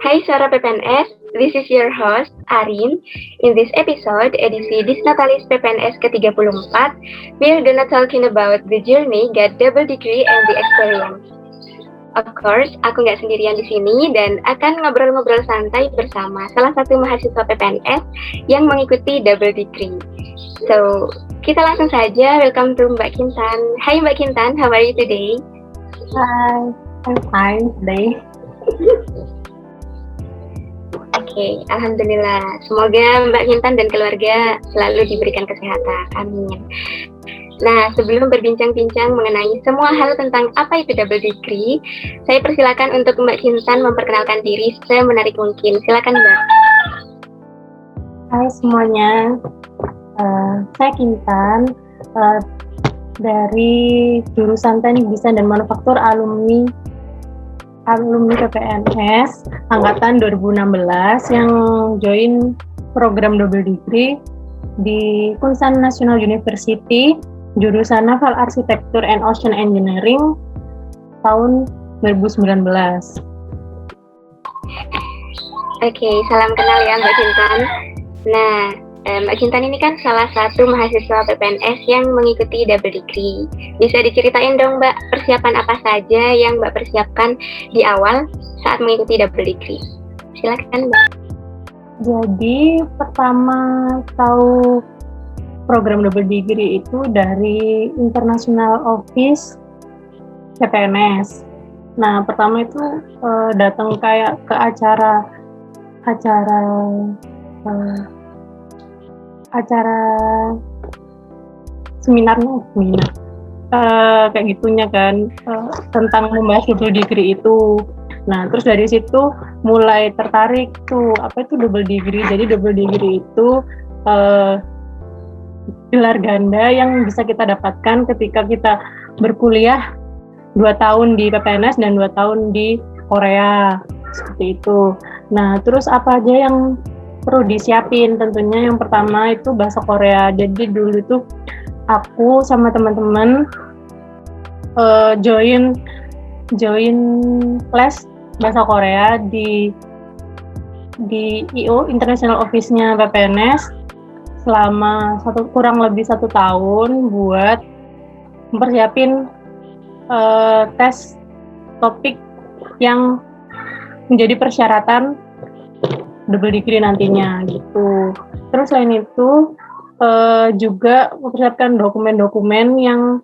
Hai Suara PPNS, this is your host, Arin. In this episode, edisi Disnatalis PPNS ke-34, we're gonna talking about the journey, get double degree, and the experience. Of course, aku nggak sendirian di sini dan akan ngobrol-ngobrol santai bersama salah satu mahasiswa PPNS yang mengikuti double degree. So, kita langsung saja welcome to Mbak Kintan. Hai Mbak Kintan, how are you today? Hi, I'm fine today. Oke, alhamdulillah. Semoga Mbak Kintan dan keluarga selalu diberikan kesehatan. Amin. Nah, sebelum berbincang-bincang mengenai semua hal tentang apa itu double degree, saya persilakan untuk Mbak Kintan memperkenalkan diri semenarik mungkin. Silakan Mbak. Hai semuanya, saya Kintan dari jurusan Teknik Desain dan Manufaktur alumni PPNS angkatan 2016 yang join program double degree di Kunsan National University jurusan Naval Architecture and Ocean Engineering tahun 2019. Oke, salam kenal ya Mbak Kintan. Nah, Mbak Kintan ini kan salah satu mahasiswa PPNS yang mengikuti double degree. Bisa diceritain dong Mbak, persiapan apa saja yang Mbak persiapkan di awal saat mengikuti double degree? Silakan Mbak. Jadi pertama tahu program double degree itu dari International Office PPNS. Nah, pertama itu datang kayak ke acara seminar kayak gitunya kan, tentang membahas double degree itu. Nah, terus dari situ mulai tertarik tuh, apa itu double degree. Jadi double degree itu gelar ganda yang bisa kita dapatkan ketika kita berkuliah 2 tahun di PPNS dan 2 tahun di Korea, seperti itu. Nah, terus apa aja yang perlu disiapin? Tentunya yang pertama itu bahasa Korea. Jadi dulu itu aku sama teman-teman join les bahasa Korea di IO International Office-nya PPNS selama kurang lebih 1 tahun buat mempersiapin tes topik yang menjadi persyaratan double degree nantinya gitu. Terus selain itu juga mempersiapkan dokumen-dokumen yang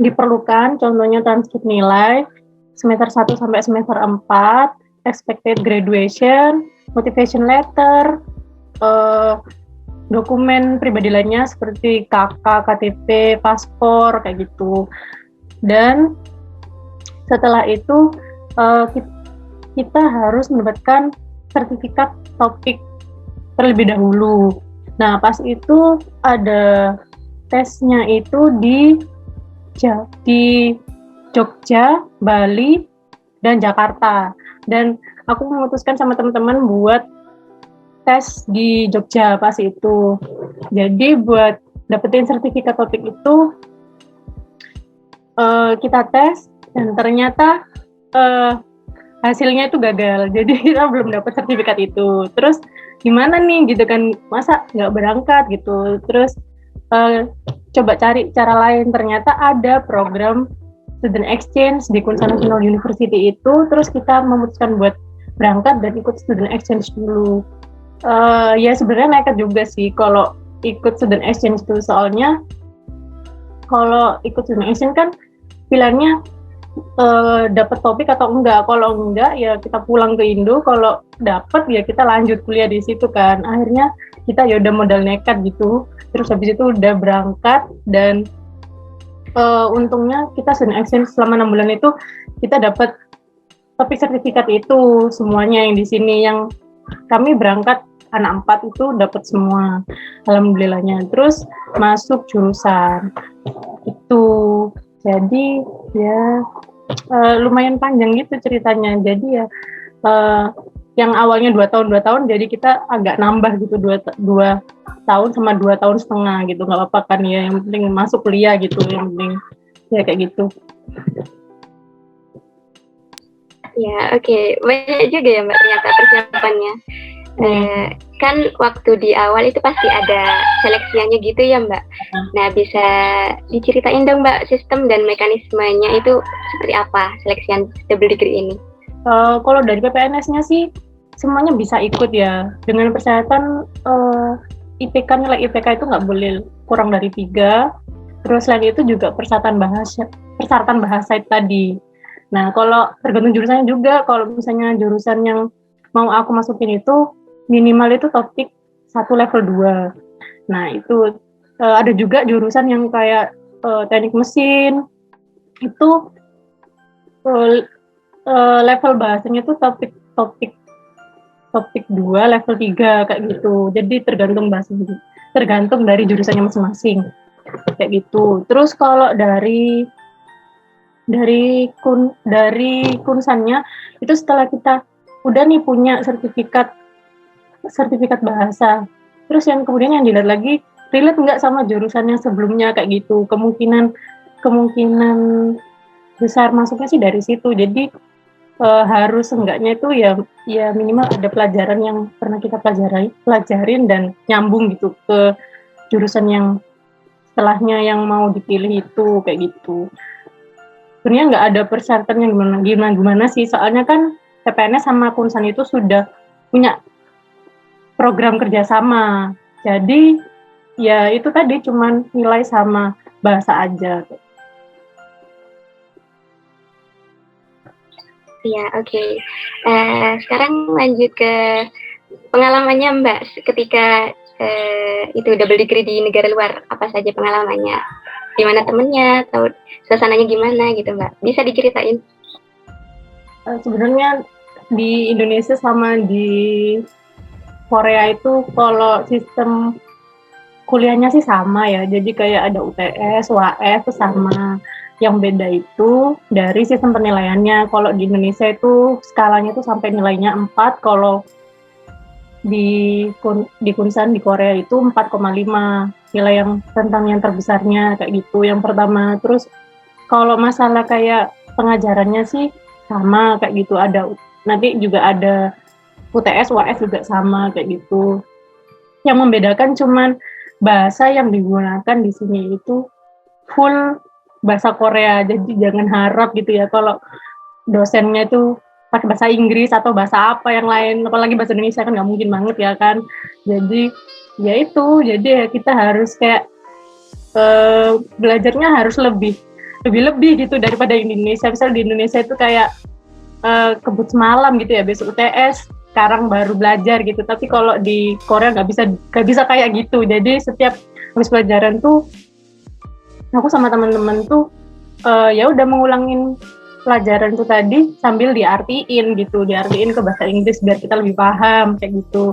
diperlukan, contohnya transkrip nilai semester 1 sampai semester 4, expected graduation, motivation letter, dokumen pribadi lainnya seperti KK, KTP, paspor, kayak gitu. Dan setelah itu kita harus mendapatkan sertifikat topik terlebih dahulu. Nah, pas itu ada tesnya itu di Jogja, Bali, dan Jakarta. Dan aku memutuskan sama teman-teman buat tes di Jogja pas itu. Jadi buat dapetin sertifikat topik itu kita tes dan ternyata hasilnya itu gagal. Jadi kita belum dapat sertifikat itu. Terus gimana nih gitu kan, masa nggak berangkat gitu. Terus coba cari cara lain, ternyata ada program student exchange di Kunsan National University itu. Terus kita memutuskan buat berangkat dan ikut student exchange dulu. Ya sebenarnya nekat juga sih kalau ikut student exchange itu, soalnya kalau ikut student exchange kan pilihannya dapat topik atau enggak. Kalau enggak ya kita pulang ke Indo, kalau dapat ya kita lanjut kuliah di situ kan. Akhirnya kita ya udah modal nekat gitu. Terus habis itu udah berangkat dan untungnya kita student exchange selama 6 bulan itu kita dapat topik sertifikat itu semuanya yang di sini, yang kami berangkat anak 4 itu dapat semua, alhamdulillahnya. Terus masuk jurusan itu. Jadi ya lumayan panjang gitu ceritanya. Jadi ya yang awalnya 2 tahun jadi kita agak nambah gitu, 2 tahun sama 2 tahun setengah gitu, nggak apa-apa kan ya, yang penting masuk kuliah gitu, yang penting ya kayak gitu. Ya, oke. Banyak juga ya Mbak ternyata persiapannya. Kan waktu di awal itu pasti ada seleksiannya gitu ya Mbak. Nah, bisa diceritain dong Mbak sistem dan mekanismenya itu seperti apa seleksian double degree ini? Kalau dari PPNS-nya sih semuanya bisa ikut ya, dengan persyaratan IPK, nilai IPK itu nggak boleh kurang dari 3. Terus selain itu juga persyaratan bahasa itu tadi. Nah, kalau tergantung jurusannya juga, kalau misalnya jurusan yang mau aku masukin itu minimal itu topik 1 level 2. Nah, itu ada juga jurusan yang kayak teknik mesin, itu level bahasanya itu topik 2, level 3 kayak gitu. Jadi tergantung dari jurusannya masing-masing. Kayak gitu. Terus kalau dari kunsannya itu setelah kita udah nih punya sertifikat bahasa, terus yang kemudian yang dilihat lagi relate nggak sama jurusan yang sebelumnya kayak gitu. Kemungkinan besar masuknya sih dari situ. Jadi harus enggaknya itu ya minimal ada pelajaran yang pernah kita pelajarin dan nyambung gitu ke jurusan yang setelahnya yang mau dipilih itu kayak gitu. Sebenarnya nggak ada persyaratan yang gimana sih, soalnya kan PPNS sama Kunsan itu sudah punya program kerjasama. Jadi ya itu tadi cuman nilai sama bahasa aja. Ya, oke. Sekarang lanjut ke pengalamannya Mbak ketika itu double degree di negara luar. Apa saja pengalamannya? Gimana temennya? Atau suasananya gimana gitu Mbak? Bisa diceritain? Sebenarnya di Indonesia sama di Korea itu kalau sistem kuliahnya sih sama ya. Jadi kayak ada UTS, UAS itu sama. Yang beda itu dari sistem penilaiannya. Kalau di Indonesia itu skalanya itu sampai nilainya 4, kalau di Kunsan di Korea itu 4,5, nilai yang tentang yang terbesarnya kayak gitu. Yang pertama. Terus kalau masalah kayak pengajarannya sih sama kayak gitu. Nanti juga ada UTS, UAS juga sama kayak gitu. Yang membedakan cuman bahasa yang digunakan di sini itu full bahasa Korea. Jadi jangan harap gitu ya kalau dosennya itu pakai bahasa Inggris atau bahasa apa yang lain, apalagi bahasa Indonesia kan nggak mungkin banget ya kan. Jadi ya itu, jadi ya kita harus kayak belajarnya harus lebih gitu daripada di Indonesia. Misal di Indonesia itu kayak kebut semalam gitu ya, besok UTS, sekarang baru belajar gitu. Tapi kalau di Korea nggak bisa kayak gitu. Jadi setiap habis pelajaran tuh aku sama teman-teman tuh ya udah mengulangin pelajaran itu tadi sambil diartiin ke bahasa Inggris biar kita lebih paham kayak gitu.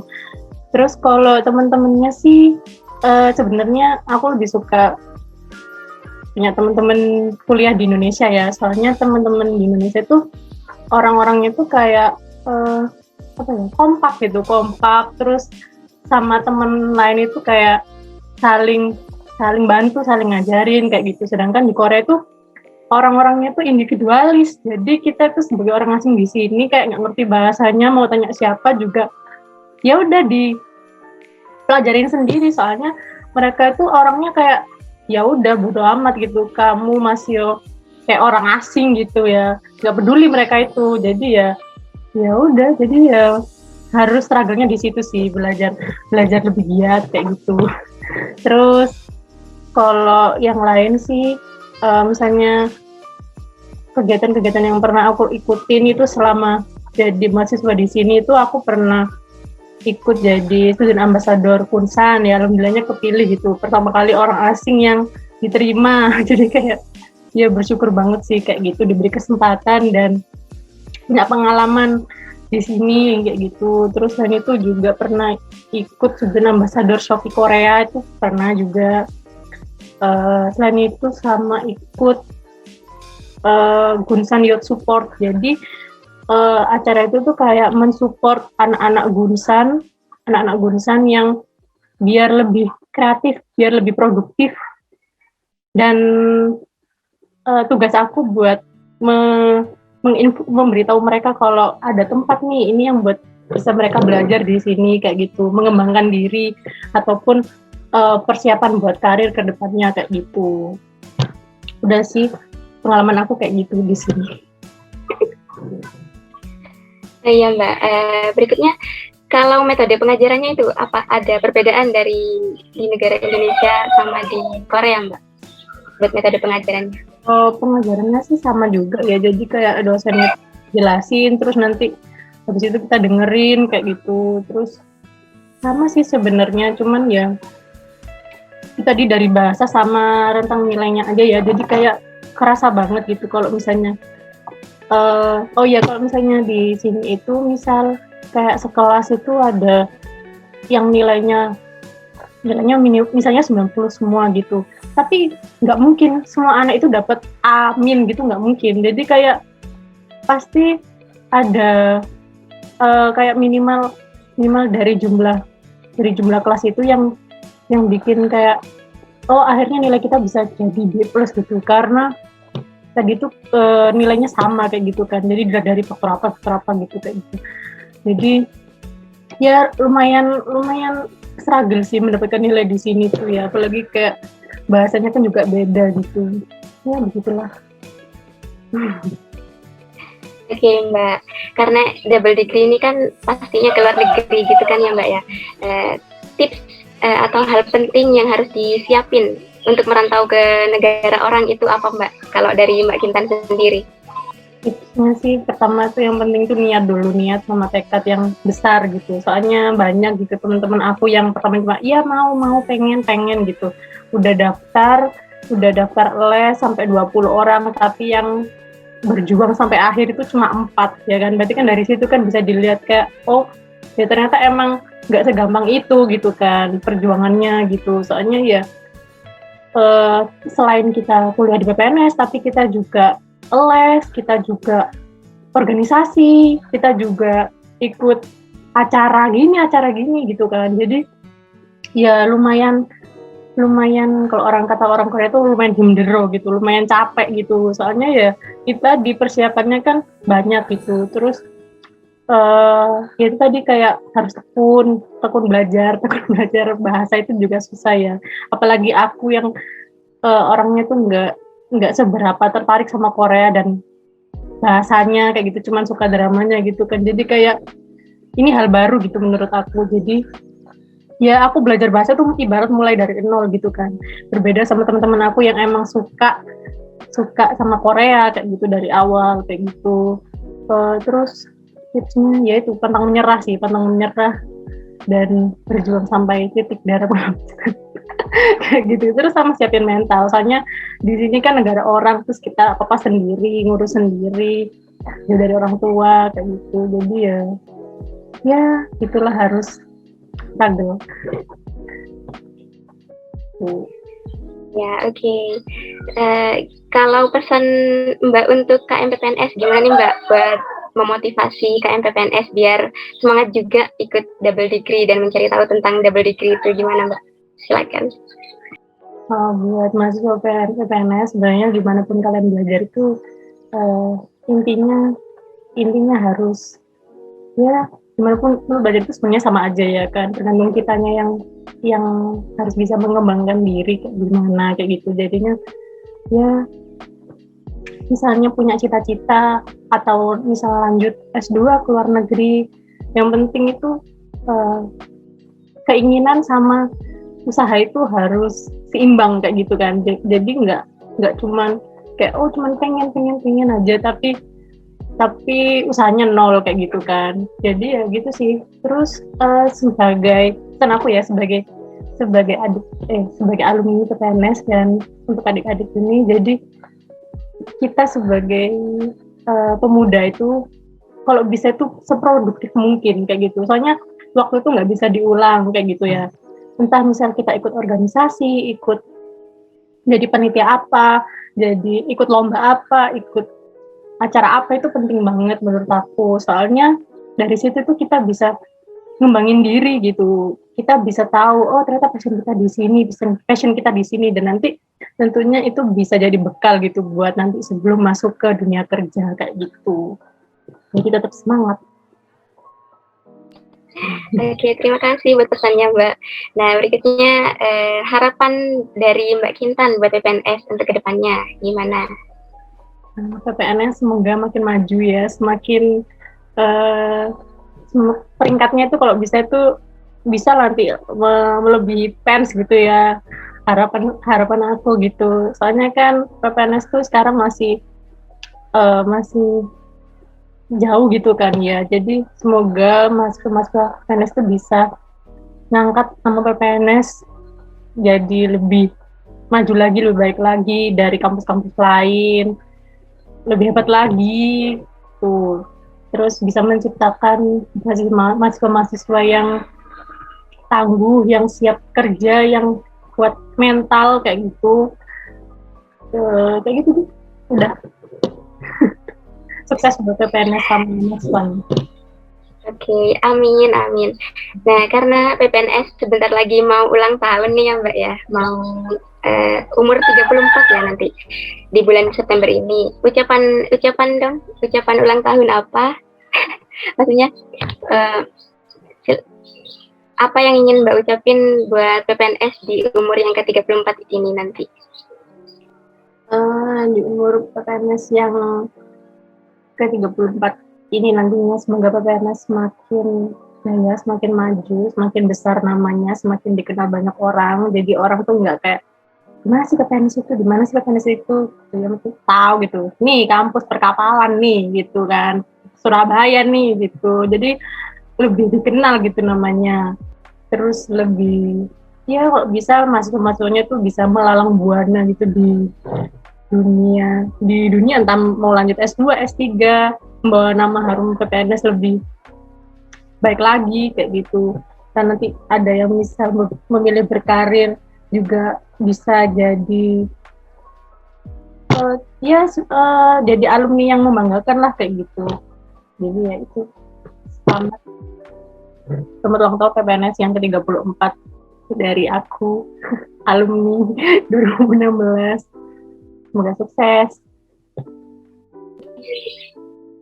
Terus kalau teman-temannya sih sebenarnya aku lebih suka punya teman-teman kuliah di Indonesia ya. Soalnya teman-teman di Indonesia tuh orang-orangnya tuh kayak kompak terus sama teman lain itu kayak saling bantu, saling ngajarin kayak gitu. Sedangkan di Korea itu orang-orangnya tuh individualis. Jadi kita tuh sebagai orang asing di sini kayak nggak ngerti bahasanya, mau tanya siapa juga ya udah dipelajarin sendiri. Soalnya mereka tuh orangnya kayak ya udah bodo amat gitu, kamu masih kayak orang asing gitu ya, nggak peduli mereka itu. Jadi ya udah, jadi ya harus struggle-nya di situ sih, belajar lebih giat kayak gitu. Terus kalau yang lain sih misalnya kegiatan-kegiatan yang pernah aku ikutin itu selama jadi mahasiswa di sini itu aku pernah ikut jadi student ambassador Kunsan ya, alhamdulillahnya kepilih gitu, pertama kali orang asing yang diterima. Jadi kayak ya bersyukur banget sih kayak gitu diberi kesempatan dan punya pengalaman di sini kayak gitu. Terus selain itu juga pernah ikut student ambassador Shopee Korea, itu pernah juga. Selain itu sama ikut Gunsan Youth Support. Jadi acara itu tuh kayak mensupport anak-anak Gunsan yang biar lebih kreatif, biar lebih produktif. Dan tugas aku buat memberitahu mereka kalau ada tempat nih ini yang buat bisa mereka belajar di sini kayak gitu, mengembangkan diri ataupun persiapan buat karir ke depannya kayak gitu. Udah sih pengalaman aku kayak gitu di sini. Iya Mbak, berikutnya kalau metode pengajarannya itu apa ada perbedaan dari di negara Indonesia sama di Korea Mbak? Buat metode pengajarannya? Pengajarannya sih sama juga ya, jadi kayak dosennya jelasin terus nanti habis itu kita dengerin kayak gitu, terus sama sih sebenarnya, cuman ya tadi dari bahasa sama rentang nilainya aja ya, jadi kayak kerasa banget gitu kalau misalnya kalau misalnya di sini itu misal kayak sekelas itu ada yang nilainya misalnya 90 semua gitu, tapi nggak mungkin semua anak itu dapat A- gitu, nggak mungkin. Jadi kayak pasti ada kayak minimal dari jumlah kelas itu yang bikin kayak akhirnya nilai kita bisa jadi B+ gitu, karena tadi itu nilainya sama kayak gitu kan, jadi dari faktor apa gitu kayak gitu. Jadi ya lumayan struggle sih mendapatkan nilai di sini tuh ya, apalagi kayak bahasanya kan juga beda gitu ya, begitulah. Oke Mbak, karena double degree ini kan pastinya ke luar negeri gitu kan ya Mbak ya. Tips atau hal penting yang harus disiapin untuk merantau ke negara orang itu apa Mbak? Kalau dari Mbak Kintan sendiri? Tipsnya sih pertama tuh yang penting tuh niat sama tekad yang besar gitu. Soalnya banyak gitu teman-teman aku yang pertama cuma iya mau pengen gitu. Udah daftar les sampai 20 orang, tapi yang berjuang sampai akhir itu cuma 4 ya kan. Berarti kan dari situ kan bisa dilihat kayak ya ternyata emang nggak segampang itu gitu kan perjuangannya gitu. Soalnya ya selain kita kuliah di PPNS, tapi kita juga les, kita juga organisasi, kita juga ikut acara gini gitu kan. Jadi ya lumayan kalau orang Korea itu lumayan himdero gitu, lumayan capek gitu. Soalnya ya kita di persiapannya kan banyak gitu. Terus ya itu tadi kayak harus tekun belajar bahasa itu juga susah ya. Apalagi aku yang orangnya tuh nggak seberapa tertarik sama Korea dan bahasanya kayak gitu, cuman suka dramanya gitu kan. Jadi kayak ini hal baru gitu menurut aku. Jadi ya aku belajar bahasa tuh ibarat mulai dari nol gitu kan. Berbeda sama teman-teman aku yang emang suka sama Korea kayak gitu dari awal kayak gitu. Terus tipsnya ya itu pantang menyerah dan berjuang sampai titik darah penghabisan kayak gitu. Terus sama siapin mental, soalnya di sini kan negara orang, terus kita apa sendiri, ngurus sendiri ya dari orang tua kayak gitu. Jadi ya itulah harus struggle. Ya oke. Kalau pesan Mbak untuk KMPPNS gimana nih Mbak buat memotivasi KMPPNS biar semangat juga ikut double degree dan mencari tahu tentang double degree itu gimana Mbak? Silakan. Buat mahasiswa PPNS sebenarnya gimana pun kalian belajar itu intinya harus ya gimana pun belajar itu sebenarnya sama aja ya kan, tergantung kitanya yang harus bisa mengembangkan diri kayak gimana kayak gitu. Jadinya ya misalnya punya cita-cita atau misal lanjut S2 ke luar negeri, yang penting itu keinginan sama usaha itu harus seimbang kayak gitu kan. Jadi nggak cuman kayak cuman pengen aja tapi usahanya nol kayak gitu kan. Jadi ya gitu sih. Terus sebagai alumni PPNS dan untuk adik-adik ini, jadi kita sebagai pemuda itu kalau bisa itu seproduktif mungkin kayak gitu. Soalnya waktu itu nggak bisa diulang kayak gitu ya. Entah misal kita ikut organisasi, ikut jadi panitia apa, jadi ikut lomba apa, ikut acara apa, itu penting banget menurut aku. Soalnya dari situ tuh kita bisa ngembangin diri gitu. Kita bisa tahu ternyata passion kita di sini, dan nanti tentunya itu bisa jadi bekal gitu buat nanti sebelum masuk ke dunia kerja kayak gitu. Jadi tetap semangat. Oke, terima kasih buat pesannya Mbak. Nah, berikutnya harapan dari Mbak Kintan buat PPNS untuk kedepannya gimana? PPNS semoga makin maju ya, semakin peringkatnya itu kalau bisa itu bisa nanti melebihi PENS gitu ya, harapan aku gitu. Soalnya kan PPNS tuh sekarang masih jauh gitu kan ya, jadi semoga mahasiswa PPNS tuh bisa ngangkat nama PPNS jadi lebih maju lagi, lebih baik lagi dari kampus-kampus lain, lebih hebat lagi tuh. Terus bisa menciptakan mahasiswa-mahasiswa yang tangguh, yang siap kerja, yang kuat mental kayak gitu. Kayak gitu udah. Sukses buat PPNS sama mahasiswa. Oke, amin, amin. Nah, karena PPNS sebentar lagi mau ulang tahun nih ya Mbak ya, mau umur 34 ya nanti di bulan September ini. Ucapan dong, ucapan ulang tahun apa? Maksudnya apa yang ingin Mbak ucapin buat PPNS di umur yang ke-34 ini nanti? Di umur PPNS yang ke-34 ini nantinya semoga PPNS semakin jaya, semakin maju, semakin besar namanya, semakin dikenal banyak orang. Jadi orang tuh nggak kayak gimana sih PPNS itu, di mana sih PPNS itu, yang tahu gitu. Nih kampus perkapalan nih gitu kan, Surabaya nih gitu. Jadi lebih dikenal gitu namanya. Terus lebih ya kok bisa mahasiswa-mahasiswanya tuh bisa melalang buana gitu di dunia entah mau lanjut S2, S3, membawa nama harum PPNS lebih baik lagi kayak gitu. Dan nanti ada yang bisa memilih berkarir juga bisa jadi jadi alumni yang membanggakan lah kayak gitu. Jadi ya itu selamat ulang tahun PPNS yang ke-34 dari aku alumni 2016. Semoga sukses.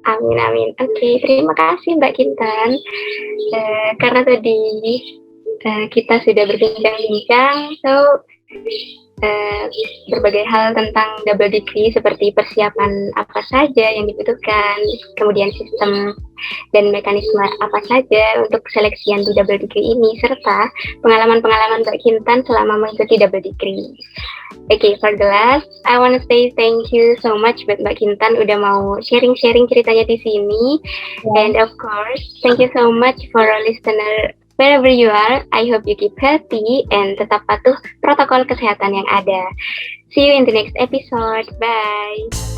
Amin, amin. Oke, terima kasih Mbak Kintan. Karena tadi kita sudah berbincang-bincang, so berbagai hal tentang double degree seperti persiapan apa saja yang dibutuhkan, kemudian sistem dan mekanisme apa saja untuk seleksian di double degree ini, serta pengalaman-pengalaman Mbak Kintan selama mengikuti double degree. Okay, for the last, I want to say thank you so much buat Mbak Kintan udah mau sharing-sharing ceritanya di sini. And of course, thank you so much for our listener wherever you are. I hope you keep healthy and tetap patuh protokol kesehatan yang ada. See you in the next episode. Bye.